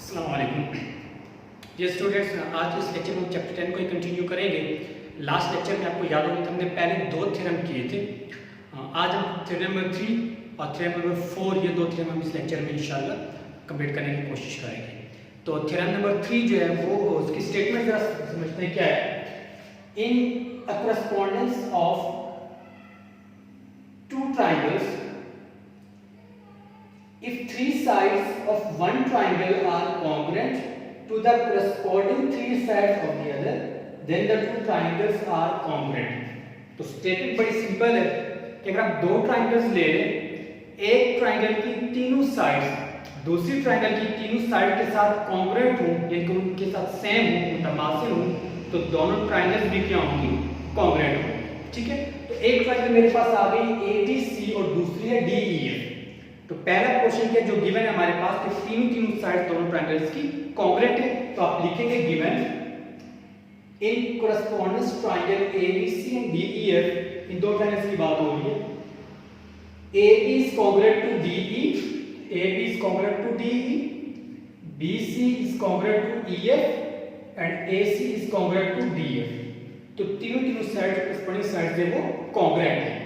अस्सलाम वालेकुम। ये स्टूडेंट्स, आज इस लेक्चर में चैप्टर 10 को ही कंटिन्यू करेंगे। लास्ट लेक्चर में आपको याद होगा कि हमने पहले दो थ्योरम किए थे। आज हम थ्योरम नंबर 3 और थ्योरम नंबर 4 ये दो थ्योरम हम इस लेक्चर में इंशाल्लाह कंप्लीट करने की कोशिश करेंगे। तो थ्योरम नंबर 3 जो है वो उसकी स्टेटमेंट जरा समझते हैं क्या है। In a correspondence of two triangles, if three sides of one triangle are congruent to the corresponding three sides of the other, then the two triangles are congruent। तो स्टेटमेंट बड़ी सिंपल है कि अगर आप दो ट्राइंगल्स ले लें, एक ट्राइंगल की तीनों साइड्स दूसरी ट्राइंगल की तीनों साइड के साथ कॉन्ग्रुएंट हो, यानी उनके साथ सेम हो, मुतमासिल हो, तो दोनों ट्राइंगल्स भी क्या होंगी, कॉन्ग्रुएंट होंगी। ठीक है, तो एक ट्राइंगल मेरे पास आ गई एबीसी और दूसरी है डीईएफ। तो पहला क्वेश्चन क्या जो गिवन है हमारे पास कि तीनों साइड दोनों ट्रायंगल्स की कॉन्ग्रुएंट है, तो आप लिखेंगे given in correspondence triangle ABC and DEF. इन दो ट्रायंगल्स की बात हो रही है। AB is congruent to DE, AB is congruent to DE, BC is congruent to EF and AC is congruent to DF। तो तीनों साइड कोरेस्पोंडिंग साइड से वो कॉन्ग्रुएंट है।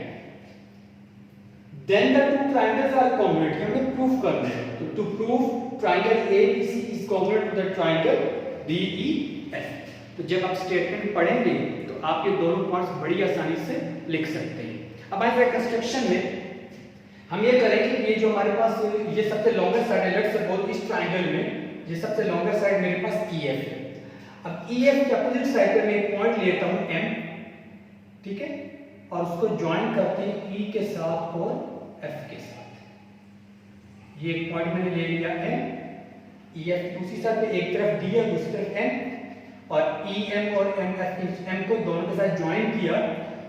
Then the two triangles are congruent, हमें proof करना है। तो to prove triangle ABC is congruent to the triangle DEF। तो जब आप स्टेटमेंट पढ़ेंगे तो आप ये दोनों पॉइंट्स बड़ी आसानी से लिख सकते हैं। अब आइए कंस्ट्रक्शन में हम ये करेंगे, ये जो हमारे पास ये सबसे लॉन्गर साइड है, लेट्स सपोज इस ट्रायंगल में ये सबसे लॉन्गर साइड मेरे पास EF है। अब EF के अपोजिट साइड पे मैं एक पॉइंट लेता हूं M, ठीक है, और उसको ज्वाइन करते हैं E के साथ और F के साथ। ये एक पॉइंट मैंने ले लिया M, EF दूसरी साइड पे एक तरफ D है दूसरी तरफ M, और EM और MF M को दोनों के साथ ज्वाइन किया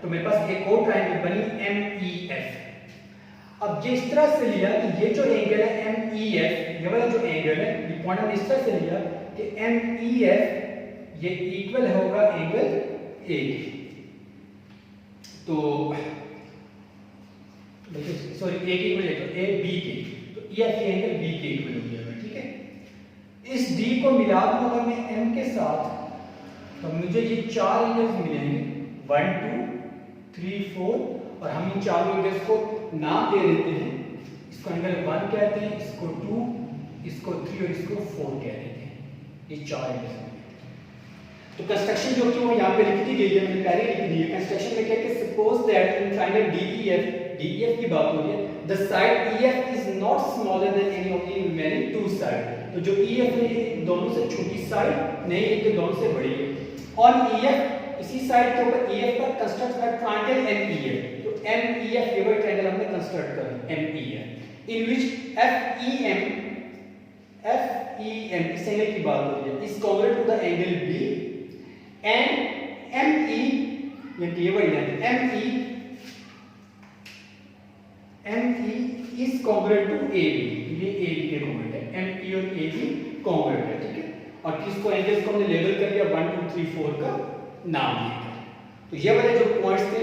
तो मेरे पास एक और ट्रायंगल बनी MEF। अब ये इस तरह से लिया कि ये जो एंगल है MEF, ये वाला जो एंगल है ये पॉइंट हमने इस तरह से लिया कि MEF ये इक्वल होगा एंगल A के। तो सॉरी A के इक्वल है तो A B के, तो EF ये एंगल B के इक्वल हो गया। ठीक है, इस D को मिला दूं अगर मैं M के साथ तो मुझे ये चार एंगल्स मिलेंगे 1 2 3 4, और हम इन चारों एंगल्स को नाम दे देते हैं। इसको एंगल 1 कहते हैं, इसको 2, इसको 3 और इसको 4 कह देते हैं। ये चार एंगल्स। तो कंस्ट्रक्शन जो कि वो यहाँ पे लिख दी गई है, मैंने पहले लिख दी है। कंस्ट्रक्शन में क्या है कि suppose that in triangle DEF की बात हो रही है, the side EF is not smaller than any of the remaining to side. तो जो EF है दोनों से छोटी साइड नहीं है, तो दोनों से बड़ी है। और EF इसी साइड के ऊपर EF पर कंस्ट्रक्ट अ ट्रायंगल MEF। तो MEF ये वाला ट्रायंगल हमने कंस्ट्रक्ट करा MEF, इन विच FEM इस एंगल की बात हो रही है, is congruent to the angle B and ME ये वही है ME is congruent to AB। ये AB के कॉन्ग्रुएंट है, ME और AB कॉन्ग्रुएंट है। ठीक है, और किसको एंगल्स को हमने लेबल कर दिया 1 2 3 4 का नाम दिया। तो ये वाले जो पॉइंट्स थे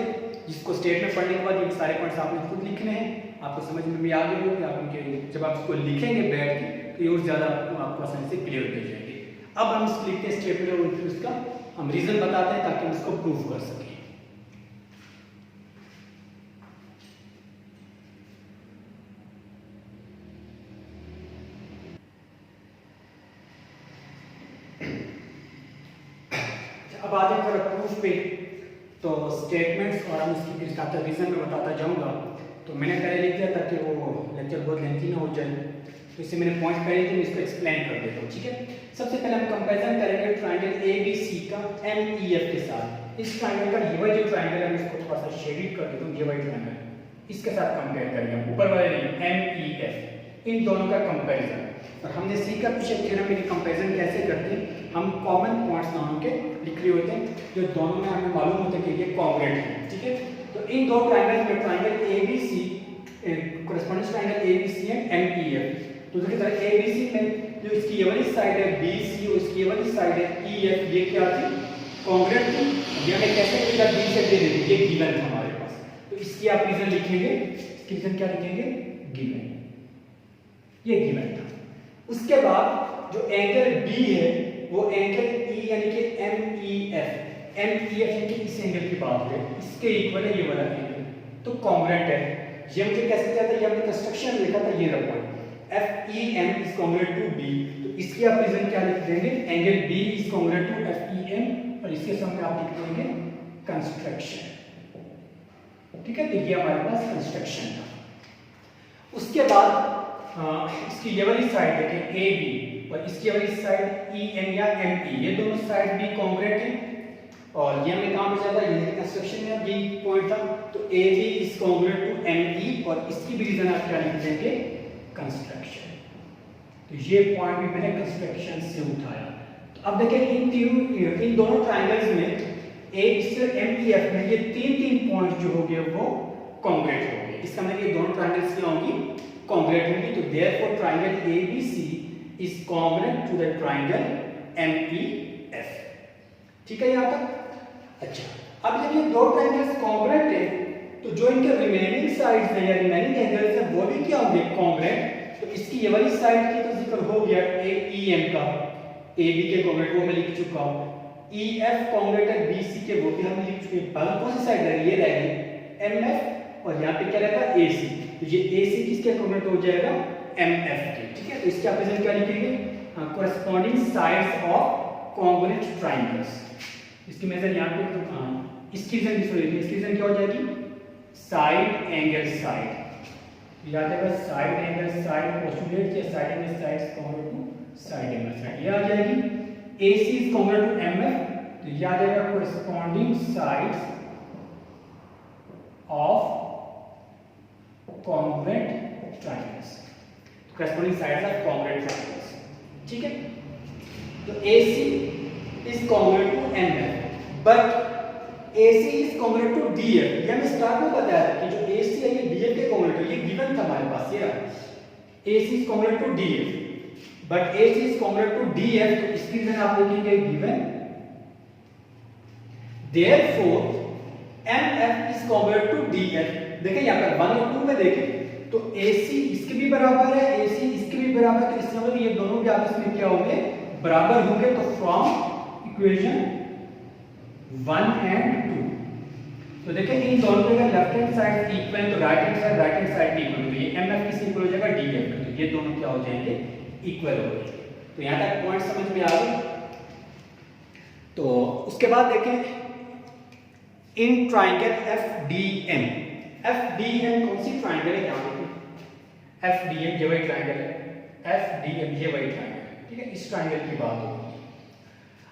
जिसको स्टेटमेंट पढ़ने के बाद ये सारे पॉइंट्स आपने खुद लिखने हैं। आपको समझ में भी आ गए होंगे, आप उनके जब आप इसको लिखेंगे बैठ के तो ये और ज़्यादा आपको आसानी से क्लियर हो जाएंगे। अब हम इसको लिखते हैं स्टेटमेंट और फिर उसका हम रीजन बताते हैं ताकि हम इसको प्रूव कर सकें। अब आ जाए थोड़ा प्रूफ पे। तो स्टेटमेंट्स और हम इसकी फिर साथ रीजन में बताता जाऊंगा। तो मैंने पहले लिख दिया ताकि वो लेक्चर बहुत लेंथी ना हो जाए, तो इससे मैंने पॉइंट पहले थे, मैं इसको एक्सप्लेन कर देता हूँ। ठीक है, सबसे पहले हम कंपैरिजन करेंगे ट्रायंगल ABC का MEF के साथ। इस ट्रायंगल का ये वाला जो ट्रायंगल है मैं इसको थोड़ा सा शेडिंग कर देता हूँ, ये वाला ट्रायंगल इसके साथ कंपेयर करेंगे, ऊपर वाले नहीं MEF, इन दोनों का कंपैरिजन। और हमने सीखा पिछले थ्योरम में कंपैरिजन कैसे करते हैं। हम कॉमन पॉइंट्स दोनों के लिख रहे होते हैं जो दोनों में हमें मालूम होता है कि ये कॉन्ग्रुएंट है। ठीक है, तो इन दो ट्रायंगल्स में triangle ABC correspondence triangle ABC and MEF। तो देखिए तरह ABC में जो इसकी ये वाली साइड है BC और इसकी ये वाली साइड है EF, ये क्या थी, कॉन्ग्रुएंट थी। ये हमें कैसे मिला, B से दे देते, ये गिवन था हमारे पास। तो इसकी आप रीजन लिखेंगे, इसकी रीजन क्या लिखेंगे, गिवन, ये गिवन था। उसके बाद जो एंगल बी है वो एंगल ई यानी कि एम ई एफ यानी कि इस एंगल की बात है, इसके इक्वल है ये वाला एंगल, तो कॉन्ग्रुएंट है। ये मुझे कैसे पता था, ये हमने कंस्ट्रक्शन लिखा था, ये रखा F E M is congruent to B, तो इसकी आप रीजन क्या लिख देंगे, angle B is congruent to F E M, और इसके सामने आप लिख देंगे कंस्ट्रक्शन। ठीक है, तो ये हमारे पास कंस्ट्रक्शन था। उसके बाद इसकी ये वाली साइड देखें ए बी, और इसकी वाली साइड ई एम या एम ई, ये दोनों साइड भी कॉन्ग्रुएंट है, और ये हमें कहां पे जाता है, ये कंस्ट्रक्शन में ये पॉइंट था, तो A B is congruent to M E, और इसकी भी रीजन आप क्या लिख देंगे, कंस्ट्रक्शन। तो ये पॉइंट भी मैंने कंस्ट्रक्शन से उठाया। तो अब देखें इन दोनों ट्रायंगल्स में ए से एम ई एफ में ये तीन पॉइंट जो हो गए वो कॉन्ग्रुएंट हो गए, इसका मतलब ये दोनों ट्रायंगल्स क्या होंगी, कॉन्ग्रुएंट होंगी। तो therefore triangle A B C is congruent to the triangle M E F. ठीक है यहां तक। अच्छा, अब जब ये दो ट्रायंगल्स कॉन्ग्रुएंट है तो जो इनके रिमेनिंग साइड्स हैं या रिमेनिंग एंगल्स हैं वो भी क्या होंगे, कॉन्ग्रुएंट। तो इसकी ये वाली साइड की तो जिक्र हो गया ए ई एम का, ए बी के कॉन्ग्रुएंट वो मैं लिख चुका हूं, ई एफ कॉन्ग्रुएंट है बी सी के वो भी हम लिख चुके हैं। बाकी कौन सी साइड रह गई, ये रह गई एम एफ, और यहाँ पे क्या रहेगा ए सी, तो ये ए सी किसके कॉन्ग्रुएंट हो जाएगा, एम एफ के। ठीक है, तो इसके आप क्या लिखेंगे, corresponding sides of congruent triangles. इसकी मेजर यहाँ पे तो इसकी रीजन क्या हो जाएगी, साइड एंगल साइड, याद है साइड एंगल साइड पोस्टुलेट या side angle sides congruent to side angle side, ये आ जाएगी। AC is congruent to MF, तो याद आ जाएगा corresponding sides of congruent triangles, corresponding sides of congruent triangles। ठीक है, तो AC is congruent to MF, but AC is congruent to DF। ये हमें स्टार्ट में बताया था कि जो AC है ये DF के congruent है, ये गिवन था हमारे पास, ये रहा AC is congruent to DF, but AC is congruent to DF, तो इसकी रीजन आप लिखेंगे given, therefore MF is congruent to DF। देखें यहाँ पर 1 और 2 में देखें तो AC इसके भी बराबर है, AC इसके भी बराबर है, तो इसका मतलब ये दोनों भी आपस में क्या होंगे, बराबर होंगे। तो फ्रॉम इक्वेशन 1 एंड 2, तो देखें इन दोनों के अगर लेफ्ट हैंड साइड इक्वल तो राइट हैंड साइड इक्वल, तो ये MF किससे इक्वल हो जाएगा, DF, तो ये दोनों क्या हो जाएंगे, इक्वल हो गए। तो यहां तक पॉइंट समझ में आ गए। तो उसके बाद देखें इन ट्रायंगल FDM, FDM कौन सी ट्रायंगल है, यहां देखें FDM ये वही ट्रायंगल है, FDM ये वही ट्रायंगल है। ठीक है, इस ट्रायंगल की बात होगी।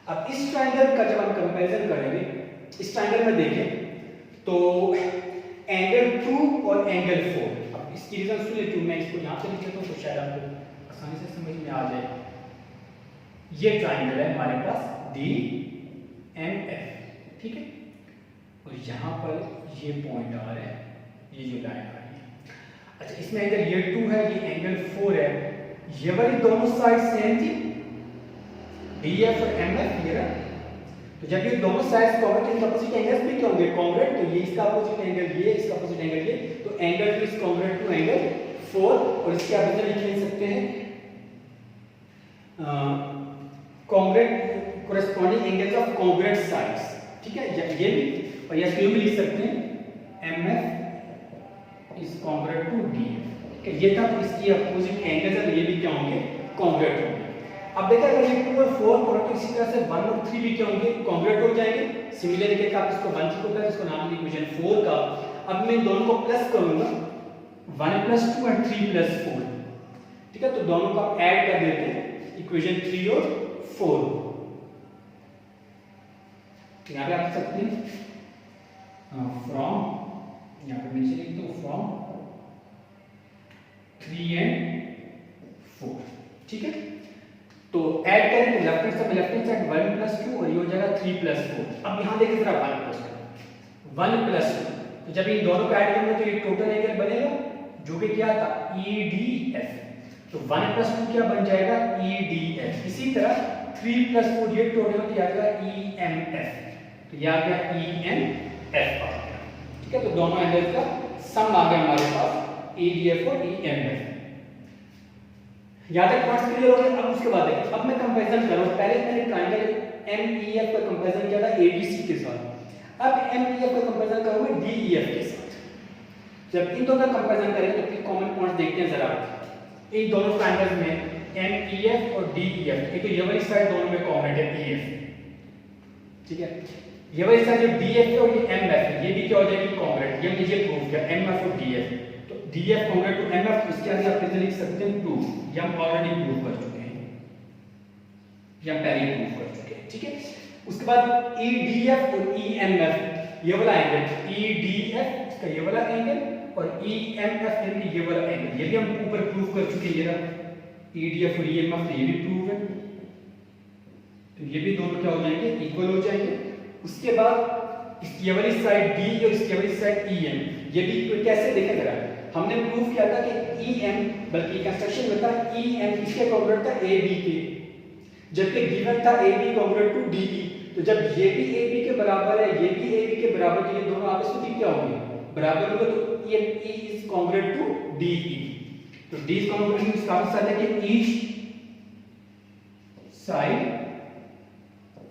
अब इस ट्रायंगल का जब हम कंपैरिजन करेंगे, इस ट्रायंगल में देखें तो एंगल 2 और एंगल 4, अब इसकी रीजन सुन लेते हैं, मैं इसको यहां पे लिख लेता हूं तो शायद आपको आसानी से समझ में आ जाए। ये ट्रायंगल है हमारे पास DMF, ठीक है, और यहां पर ये पॉइंट आ रहा है, ये जो लाइन आ रही है। अच्छा, इसमें एंगल ये 2 है, ये एंगल 4 है, ये वाली दोनों साइड सेम थी, DF और MF ये रहा। तो जब ये दोनों साइड्स कॉन्ग्रुएंट, इनके अपोजिट एंगल्स भी क्या होंगे, कॉन्ग्रुएंट, तो ये इसका अपोजिट एंगल ये, इसका अपोजिट एंगल ये, तो angle 2 is congruent to angle 4, और इसके आप इधर लिख सकते हैं congruent corresponding angles of congruent sides. ठीक है, ये भी, और ये भी लिख सकते हैं MF is congruent to DF। ठीक है, ये था, तो इसकी अपोजिट एंगल्स है, ये भी क्या होंगे, कॉन्ग्रुएंट होंगे। अब देखा अगर ये 2 और 4 प्रोडक्ट इसी तरह से 1 और 3 भी क्या होंगे, कॉन्ग्रुएंट हो जाएंगे। सिमिलर तरीके का आप इसको 1 3 को कर, इसको नाम दें इक्वेशन 4 का। अब मैं दोनों को प्लस करूंगा, 1 + 2 और 3 + 4। ठीक है, तो दोनों को आप ऐड कर देते हैं, इक्वेशन 3 और 4। यहां पे आप सकते हैं फ्रॉम, यहां पे नीचे लिख दो फ्रॉम 3 और 4। ठीक है, तो ऐड करें तो लेफ्ट हैंड साइड 1 + 2 और ये हो जाएगा 3 + 4। अब यहां देखिए जरा 1 + 2, तो जब इन दोनों को ऐड करेंगे तो ये टोटल एंगल बनेगा जो कि क्या था, EDF। तो 1 + 2 क्या बन जाएगा, EDF। इसी तरह 3 + 4 ये टोटल क्या आ जाएगा, EMF। तो ये आ गया EMF आ गया। ठीक है, तो दोनों एंगल का सम आ गया हमारे पास, EDF और EMF। यहाँ तक पॉइंट्स क्लियर हो गए। अब उसके बाद देखिए, अब मैं कंपैरिजन कर रहा हूँ। पहले मैंने ट्रायंगल एमईएफ का कंपैरिजन किया था एबीसी के साथ, अब एमईएफ का कंपैरिजन करूंगा डीईएफ के साथ। जब इन दोनों का कंपैरिजन करेंगे तो फिर कॉमन पॉइंट्स देखते हैं जरा। इन दोनों ट्रायंगल्स में एमईएफ और डीईएफ, एक तो ये वाली साइड दोनों में कॉमन है ईएफ, ठीक है। ये वाली साइड जो डीएफ है और ये एमएफ है, ये भी क्या हो जाएगी कॉन्ग्रुएंट। ये मुझे प्रूव किया एमएफ और डीएफ, तो डीएफ कॉन्ग्रुएंट टू एमएफ, इसके आगे आप इधर लिख सकते हैं प्रूफ, ये हम ऑलरेडी प्रूव कर चुके हैं, ये हम पहले प्रूव कर चुके हैं, ठीक है। उसके बाद ईडीएफ और ईएमएफ, ये वाला एंगल ईडीएफ इसका ये वाला एंगल और ईएमएफ यानी ये वाला एंगल, ये भी हम ऊपर प्रूव कर चुके हैं। ये रहा ईडीएफ और ईएमएफ, ये भी प्रूव है, तो ये भी दोनों क्या हो जाएंगे इक्वल हो जाएंगे। उसके बाद इसकी वाली साइड डी और इसकी वाली साइड ईएम, ये भी इक्वल कैसे देखें जरा। हमने प्रूव किया था कि ईएम, बल्कि कंस्ट्रक्शन में था ईएम किसके कॉन्ग्रुएंट था एबी के, जबकि गिवन था एबी कॉन्ग्रुएंट टू डीई। तो जब ये भी एबी के बराबर है, ये भी एबी के बराबर, तो ये दोनों आपस में क्या होंगे बराबर होंगे, तो E is congruent to DE. तो डी इज कॉन्ग्रुएंट टू इसका मतलब है कि each side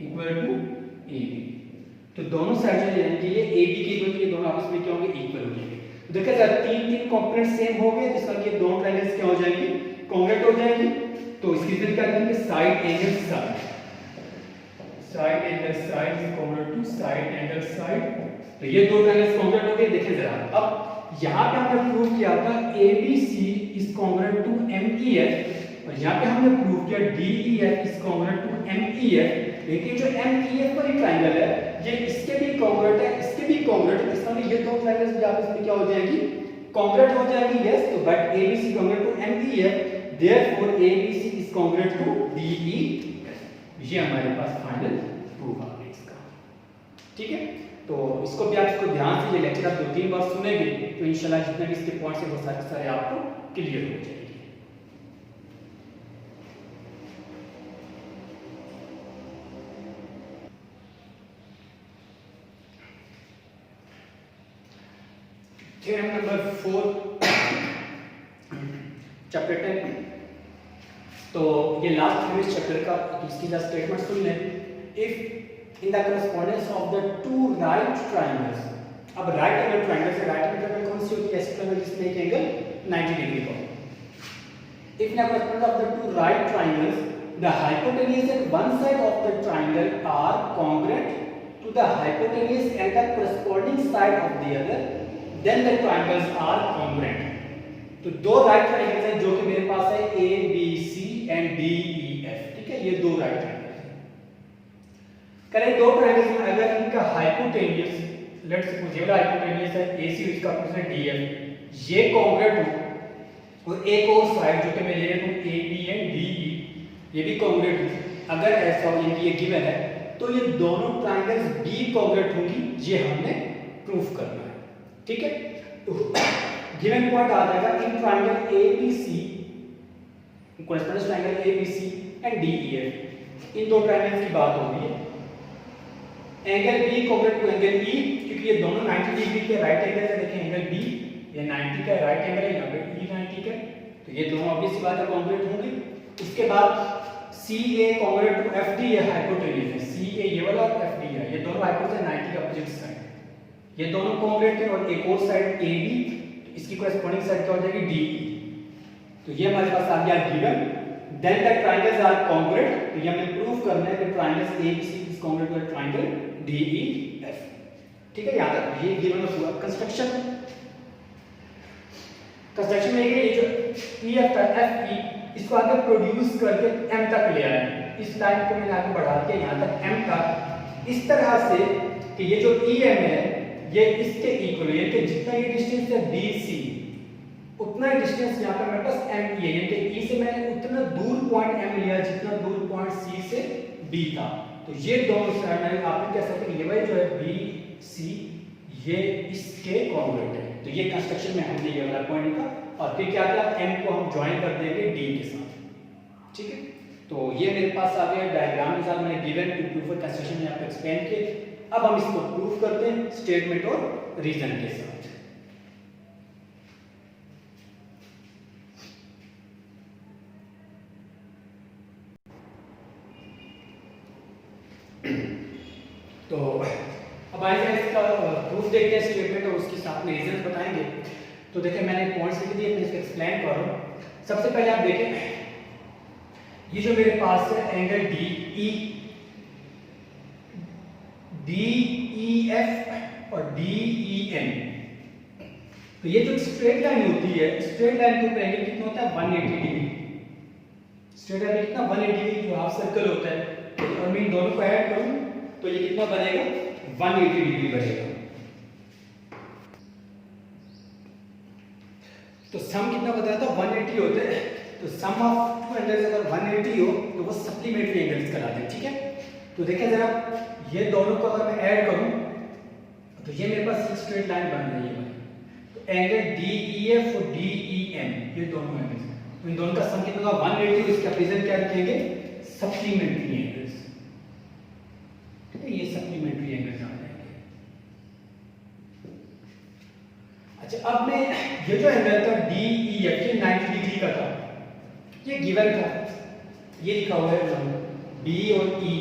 equal to AB, तो दोनों साइड यानी कि ये एबी के इक्वल, ये दोनों आपस में क्या होंगे इक्वल हो जाएंगे। तो देखिए जरा तीन कंपोनेंट सेम हो गए, जिसका कि दोनों ट्रायंगल्स क्या हो जाएंगे कॉन्ग्रुएंट हो जाएंगे। तो इसकी फिर क्या करेंगे side angle side, side angle side is congruent to side angle side, तो ये दो ट्रायंगल्स कॉन्ग्रुएंट हो गए। देखिए जरा, अब यहां पे हमने प्रूव किया था एबीसी इज कॉन्ग्रुएंट टू एमईएफ, और यहां पे हमने प्रूव किया डीईएफ इज कॉन्ग्रुएंट टू एमईएफ। लेकिन जो एमईएफ वाली ट्रायंगल है ये इसके भी कॉन्ग्रुएंट है, इसके भी कॉन्ग्रुएंट है, इसका मतलब ये दो ट्रायंगल्स भी आपस में क्या हो जाएगी कॉन्ग्रुएंट हो जाएगी। यस, तो but ABC congruent to MEF, therefore ABC is congruent to DEF. ये हमारे पास फाइनल प्रूफ आ गया इसका, ठीक है। तो इसको भी आप इसको ध्यान से, ये लेक्चर आप 2-3 बार सुनेंगे तो इंशाल्लाह जितने भी इसके पॉइंट्स हैं वो सारे आपको क्लियर हो जाएंगे। थ्योरम नंबर 4 चैप्टर 10, तो ये लास्ट थ्योरम इस चैप्टर का, तो इसकी जस्ट स्टेटमेंट सुन लें। If in the correspondence of the two right triangles, अब राइट एंगल ट्रायंगल से राइट एंगल कौन सी होती है, ऐसी ट्रायंगल जिसमें एक एंगल 90 डिग्री का हो। If in the correspondence of the two right triangles the hypotenuse at one side of the triangle are congruent to the hypotenuse at the corresponding side of the other, then the triangles are congruent। तो दो right triangles हैं जो कि मेरे पास है A B C and D E F, ठीक है, ये दो राइट ट्रायंगल्स हैं। करें दो ट्रायंगल्स में अगर इनका हाइपोटेन्यूज, लेट्स सपोज ये वाला हाइपोटेन्यूज है एसी, इसका ऑपोजिट है डीएफ, ये कॉन्ग्रुएंट हो, और एक और साइड जो कि मैं ले रहा हूं A B and D E, ये भी कॉन्ग्रुएंट हो, अगर ऐसा हो यानी ये गिवन है, तो ये दोनों ट्रायंगल्स बी कॉन्ग्रुएंट होंगी, ये हमने प्रूफ करना है, ठीक है। तो गिवन पॉइंट आ जाएगा in triangle ABC, correspondence triangle ABC and DEF, इन दो ट्रायंगल्स की बात हो रही है। Angle B congruent to angle E, क्योंकि ये दोनों 90 डिग्री के राइट एंगल है। देखिए एंगल बी ये 90 का राइट एंगल है, यहाँ पे ई 90 का, तो ये दोनों ऑब्वियस बात है कॉन्ग्रुएंट होंगे। उसके बाद सी ए कॉन्ग्रुएंट टू एफ डी, ये हाइपोटेन्यूज है, सी ए ये वाला और एफ डी है, ये दोनों हाइपोटेन्यूज 90 का अपोजिट साइड, ये दोनों कॉन्ग्रुएंट है। और एक और साइड ए बी, इसकी कॉरेस्पॉन्डिंग साइड क्या हो जाएगी डी ई, तो ये हमारे पास आ गया given. Then the triangles are congruent, तो ये हमें प्रूव करना है कि triangles ABC is congruent to triangle DEF, ठीक है। यहां तक ये गिवन हुआ। कंस्ट्रक्शन में ये जो ईएफ था एफ ई, इसको आगे प्रोड्यूस करके एम तक ले आए, इस लाइन को मैंने आगे बढ़ा के यहां तक एम तक, इस तरह से कि ये जो ईएम है ये इसके इक्वल है, कि जितना ये डिस्टेंस है BC उतना ही डिस्टेंस यहाँ पे मेरे पास ME है, यानी कि E से मैंने उतना दूर पॉइंट M लिया जितना दूर पॉइंट C से B था। तो ये दोनों साइड में आप कह सकते हैं ये वाली जो है BC ये इसके कॉन्ग्रुएंट है। तो ये कंस्ट्रक्शन में हमने ये वाला पॉइंट का, और फिर क्या किया M को हम ज्वाइन कर देंगे D के साथ, ठीक है। तो ये मेरे पास आ गया डायग्राम के साथ, मैंने गिवन टू प्रूफ कंस्ट्रक्शन में आपको एक्सप्लेन किया। अब हम इसको प्रूफ करते हैं स्टेटमेंट और रीजन के साथ। तो अब आइए इसका प्रूफ देखते हैं स्टेटमेंट, और उसके साथ में रीजन बताएंगे। तो देखिए मैंने पॉइंट्स लिख दिए, मैं इसको एक्सप्लेन कर रहा हूँ। सबसे पहले आप देखें ये जो मेरे पास है एंगल DEF और DEN, तो ये जो स्ट्रेट लाइन होती है, स्ट्रेट लाइन के ऊपर एंगल कितना होता है 180 डिग्री। स्ट्रेट लाइन में कितना 180 डिग्री जो हाफ सर्कल होता है, और मैं इन दोनों को ऐड करूं तो ये कितना बनेगा 180 डिग्री बनेगा। तो सम कितना बताया था 180 होते हैं, तो सम ऑफ टू एंगल्स अगर 180 हो तो वो सप्लीमेंट्री एंगल्स कहलाते हैं। ठीक है, तो देखिए जरा ये दोनों को अगर मैं ऐड करूं तो ये मेरे पास एक स्ट्रेट लाइन बन रही है। तो एंगल DEF और DEN ये दोनों एंगल्स, तो इन दोनों का सम कितना होगा 180, इसका प्रेजेंट क्या लिखेंगे सप्लीमेंट्री एंगल्स। ठीक है, ये सप्लीमेंट्री एंगल्स आ जाएंगे। अच्छा, अब मैं ये जो एंगल था DEF ये 90 डिग्री का था, ये गिवन था, ये लिखा हुआ है B और E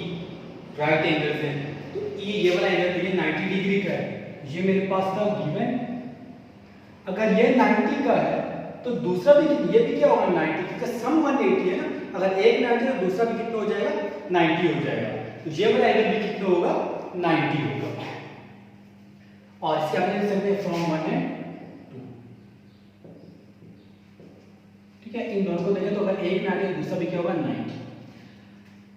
राइट एंगल्स हैं, तो E ये वाला एंगल तो ये 90 डिग्री का है, ये मेरे पास था गिवन। अगर ये 90 का है तो दूसरा भी ये भी क्या होगा 90, क्योंकि सम 180 है ना, अगर एक 90 तो दूसरा भी कितना हो जाएगा 90 हो जाएगा, तो ये वाला एंगल भी कितना होगा 90 होगा। और इसके आप लिख सकते हैं फ्रॉम 1 एंड 2। ठीक है, इन दोनों को देखें तो अगर एक 90 तो दूसरा भी क्या होगा 90।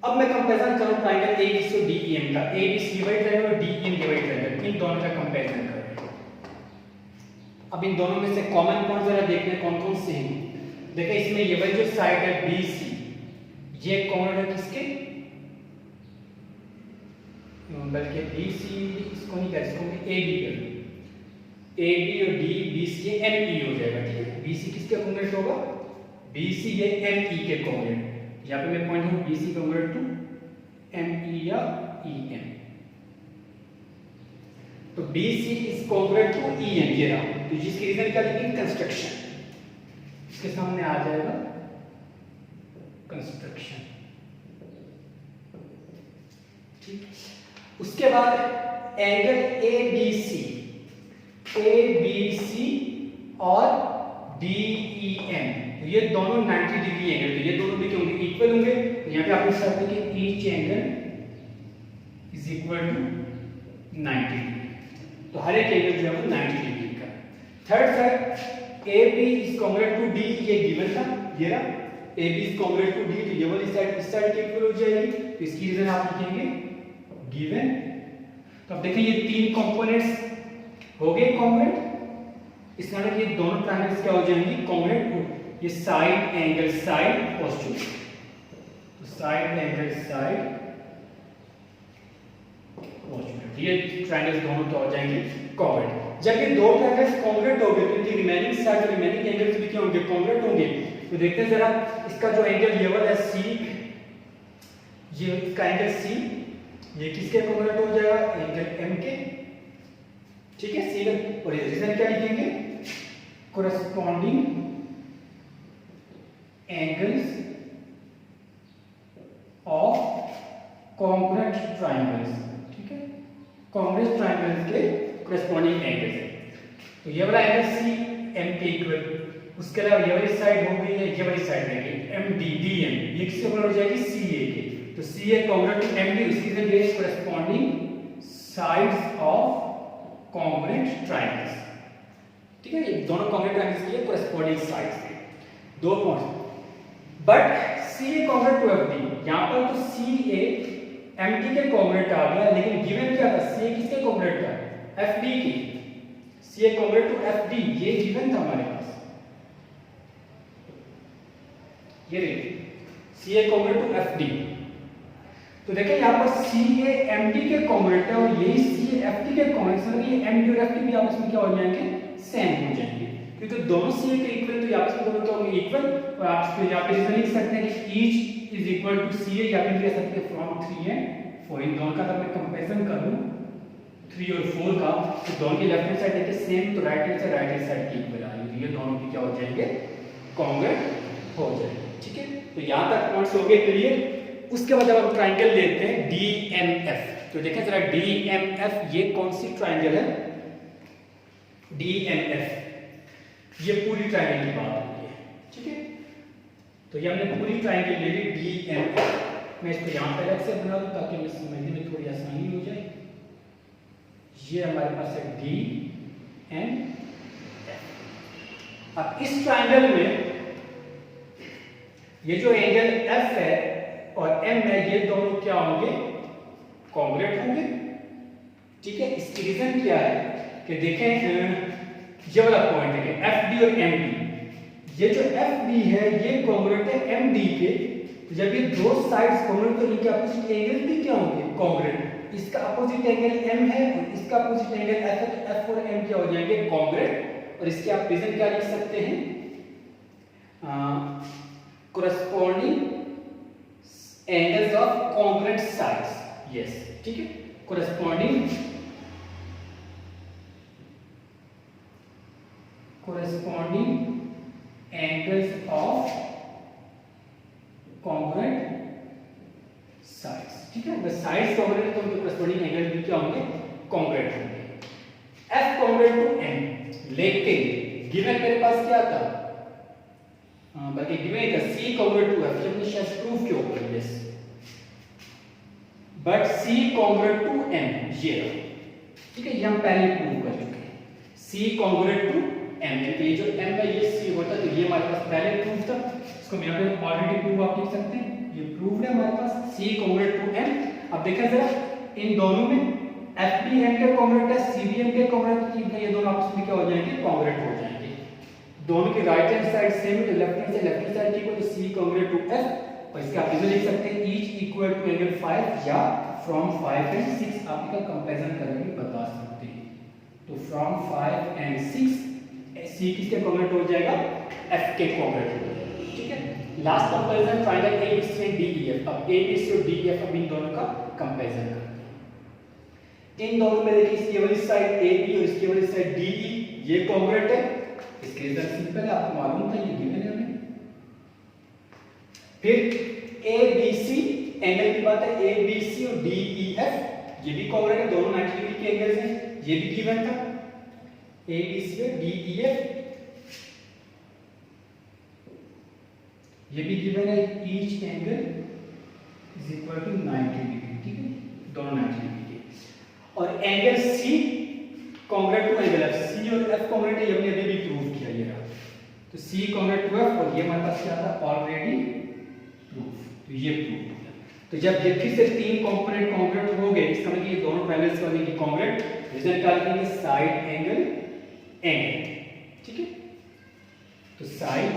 अब मैं कंपैरिजन करूं ट्रायंगल ABC और DEN का, ABC ये वाला ट्रायंगल और DEN ये वाला ट्रायंगल, इन दोनों का कंपैरिजन करें। अब इन दोनों में से कॉमन पॉइंट जरा देखते हैं कौन कौन से हैं। देखिए इसमें ये वाली जो साइड है BC, ये कौन है किसके, बल्कि BC इसको नहीं कर, इसको मैं AB कर, AB और BC ये ME हो जाएगा। ठीक है, BC किसके कॉन्ग्रुएंट होगा, BC ये ME के कॉन्ग्रुएंट, यहाँ पे मैं पॉइंट हूँ BC कॉन्ग्रुएंट टू ME या EM, तो BC is congruent to EM ये रहा, तो जिसकी रीजन क्या लिखेंगे कंस्ट्रक्शन, इसके सामने आ जाएगा कंस्ट्रक्शन। ठीक, उसके बाद एंगल ABC और DEN, तो ये दोनों 90 डिग्री एंगल, तो ये दोनों भी क्या होंगे इक्वल होंगे। तो यहाँ पे आप लिख सकते हैं कि each angle is equal to 90 degree, तो हर एक एंगल जो है वो 90 डिग्री का। Third side AB is congruent to D, ये गिवन था, ये रहा AB is congruent to D, तो ये वाली साइड इस साइड के इक्वल हो जाएगी, तो इसकी रीजन आप लिखेंगे गिवन। तो अब देखिए ये तीन कंपोनेंट्स हो गए कॉन्ग्रुएंट, इस कारण ये दोनों ट्रायंगल्स क्या हो जाएंगे कॉन्ग्रुएंट। ये साइड एंगल साइड पॉजिटिव, तो साइड एंगल साइड पॉजिटिव, ये ट्रायंगल्स दोनों क्या हो जाएंगे कॉन्ग्रुएंट। जब ये दो ट्रायंगल्स कॉन्ग्रुएंट हो गए तो इनकी रिमेनिंग साइड और रिमेनिंग एंगल्स भी क्या होंगे कॉन्ग्रुएंट होंगे। तो देखते हैं जरा इसका जो एंगल ये वाला है C, ये इसका एंगल C ये किसके कॉन्ग्रुएंट हो जाएगा एंगल M के। ठीक है, C और रीजन क्या लिखेंगे corresponding angles of congruent triangles. ठीक है, कॉन्ग्रुएंट ट्रायंगल्स के कोरेस्पोंडिंग एंगल्स है, तो ये वाला एंगल C M के इक्वल, उसके अलावा ये वाली साइड हो गई है, ये वाली साइड रहेगी MDDM, ये किसके इक्वल हो जाएगी CA के, तो CA कॉन्ग्रुएंट टू MD, उसकी रीजन ये corresponding sides of congruent triangles. ठीक है, ये दोनों कॉन्ग्रुएंट ट्रायंगल्स के लिए कोरेस्पोंडिंग साइड्स हैं, दो points. But CA congruent to FD, यहां पर तो CA MD के कॉन्ग्रुएंट आ गया, लेकिन गिवन क्या था CA किसके कॉन्ग्रुएंट था FD की, CA कॉन्ग्रुएंट टू FD ये गिवन था हमारे पास, ये देखिए CA कॉन्ग्रुएंट टू FD। तो देखिए यहाँ पर CA MD के कॉन्ग्रुएंट है और यही CA FD के कॉन्ग्रुएंट है, ये MD और FD भी आपस में क्या हो जाएंगे सेम हो जाएंगे, क्योंकि दोनों CA के इक्वल, तो आपस में दोनों क्या होंगे इक्वल। और आप इसको यहाँ पे रीजन लिख सकते हैं कि each is equal to CA, या फिर लिख सकते हैं फ्रॉम 3 एंड 4, इन दोनों का अगर मैं कंपैरिजन करूं 3 और 4 का, तो दोनों की लेफ्ट हैंड साइड देखिए सेम, तो राइट हैंड से राइट हैंड साइड की इक्वल आएगी, ये दोनों की क्या हो जाएंगे कॉन्ग्रुएंट हो जाएंगे। ठीक है, तो यहाँ तक पॉइंट्स हो गए क्लियर। उसके बाद अब हम ट्रायंगल लेते हैं DNF। तो देखें जरा DMF, ये कौन सी ट्राइंगल है? DMF, ये पूरी ट्राइंगल की बात हो रही है, ठीक है। तो ये हमने पूरी ट्राइंगल ले ली DMF। मैं इसको यहाँ पे अलग से बना दूँ ताकि हमें समझने में थोड़ी आसानी हो जाए। ये हमारे पास है DMF। अब इस ट्राइंगल में ये जो एंगल F है और M है, ये दोनों क्या होंगे? कॉन्ग्रुएंट होंगे, ठीक है। इसकी रीजन क्या है कि देखें ये वाला पॉइंट है FD और MD, ये जो FB है ये कॉन्ग्रुएंट है MD के। तो जब ये दो साइड्स कॉन्ग्रुएंट तो इनके अपोजिट एंगल भी क्या होंगे? कॉन्ग्रुएंट। इसका अपोजिट एंगल M है और इसका अपोजिट एंगल F है, तो F और M क्या हो जाएंगे? कॉन्ग्रुएंट। और इसके आप रीजन क्या लिख सकते हैं? corresponding angles of congruent sides, yes, ठीक है। corresponding angles of congruent sides, ठीक है। अगर साइड्स कॉन्ग्रुएंट तो उनके corresponding एंगल भी क्या होंगे? कॉन्ग्रुएंट होंगे। F congruent to M, लेकिन गिवन मेरे पास क्या था? बल्कि गिवन था C congruent to F, हमने शायद प्रूफ किया ऊपर, yes. But C congruent to M, ये ठीक है, ये हम पहले प्रूव कर चुके हैं। C congruent to M, ये जो M है ये C होता है, तो ये हमारे पास पहले प्रूफ था। इसको यहाँ पे ऑलरेडी प्रूफ आप लिख सकते हैं, ये प्रूफ है हमारे पास C congruent to M। अब देखें जरा इन दोनों में FB M के congruent है, CB M के congruent है, ये दोनों आपस में क्या हो जाएंगे? congruent हो जाएंगे। दोनों की राइट हैंड साइड सेम है तो लेफ्ट हैंड साइड ठीक हो, तो C congruent to F। और इसका आप इसे लिख सकते हैं each equal to angle 5 या from 5 and 6 आप इसका कंपैरिजन करके बता सकते हैं। तो from 5 and 6 C किसके congruent हो जाएगा? F के congruent हो जाएगा, ठीक है। Last comparison triangle ABC and DEF। अब ABC और DEF अब इन दोनों का कंपैरिजन करते हैं। इन दोनों में देखिए इसकी वाली साइड AB और इसकी वाली साइड DE, ये congruent है। इसके रीजन सिंपल है, आपको मालूम था, ये गिवन है हमें। फिर ABC एंगल की बात है, ABC और DEF ये भी कॉन्ग्रुएंट है, दोनों 90 डिग्री के एंगल्स हैं, ये भी गिवन था। ABC और DEF ये भी गिवन है, each angle is equal to 90 degree, ठीक है, दोनों 90 डिग्री के। और angle C congruent to angle F, C और F कॉन्ग्रुएंट है, ये हमने अभी भी प्रूव किया ये रहा। तो C कॉन्ग्रुएंट टू F और ये हमारे पास क्या था? ऑलरेडी प्रूफ, तो ये प्रूफ हो गया। तो जब ये फिर से तीन कंपोनेंट कॉन्ग्रुएंट हो गए, इसका मतलब ये दोनों ट्रायंगल्स का बनेंगे कॉन्ग्रुएंट, रिजल्ट क्या लिखेंगे? साइड एंगल एंगल, ठीक है। तो साइड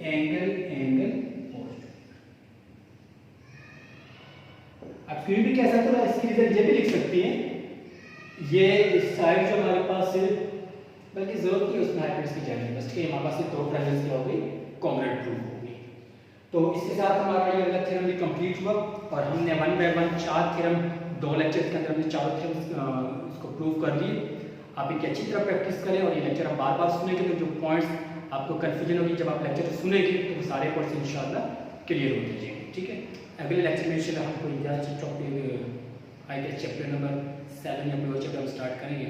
एंगल एंगल पॉजिटिव। अब फिर भी कैसा तो इसकी रिजल्ट ये भी लिख सकती हैं, ये साइड जो हमारे पास है, बल्कि जरूरत नहीं उसमें हाइपोटेनस की जाने, बस कि हमारे पास ये दो ट्रायंगल्स क्या हो गई? कॉन्ग्रुएंट प्रूफ हो गई। तो इसके साथ हमारा ये वाला थ्योरम भी कंप्लीट हुआ और हमने 1 बाय 1 चार थ्योरम, दो लेक्चर्स के अंदर हमने चारों थ्योरम्स इसको प्रूव कर लिए। आप इनकी अच्छी तरह प्रैक्टिस करें और ये लेक्चर आप बार बार सुनेंगे तो जो पॉइंट्स आपको कन्फ्यूजन होगी जब आप लेक्चर सुनेंगे तो वो सारे पॉइंट्स इंशाल्लाह क्लियर हो जाएंगे, ठीक है। अगले लेक्चर में इंशाल्लाह हम कोई topic I guess chapter number 7 या कोई और चैप्टर हम स्टार्ट करेंगे।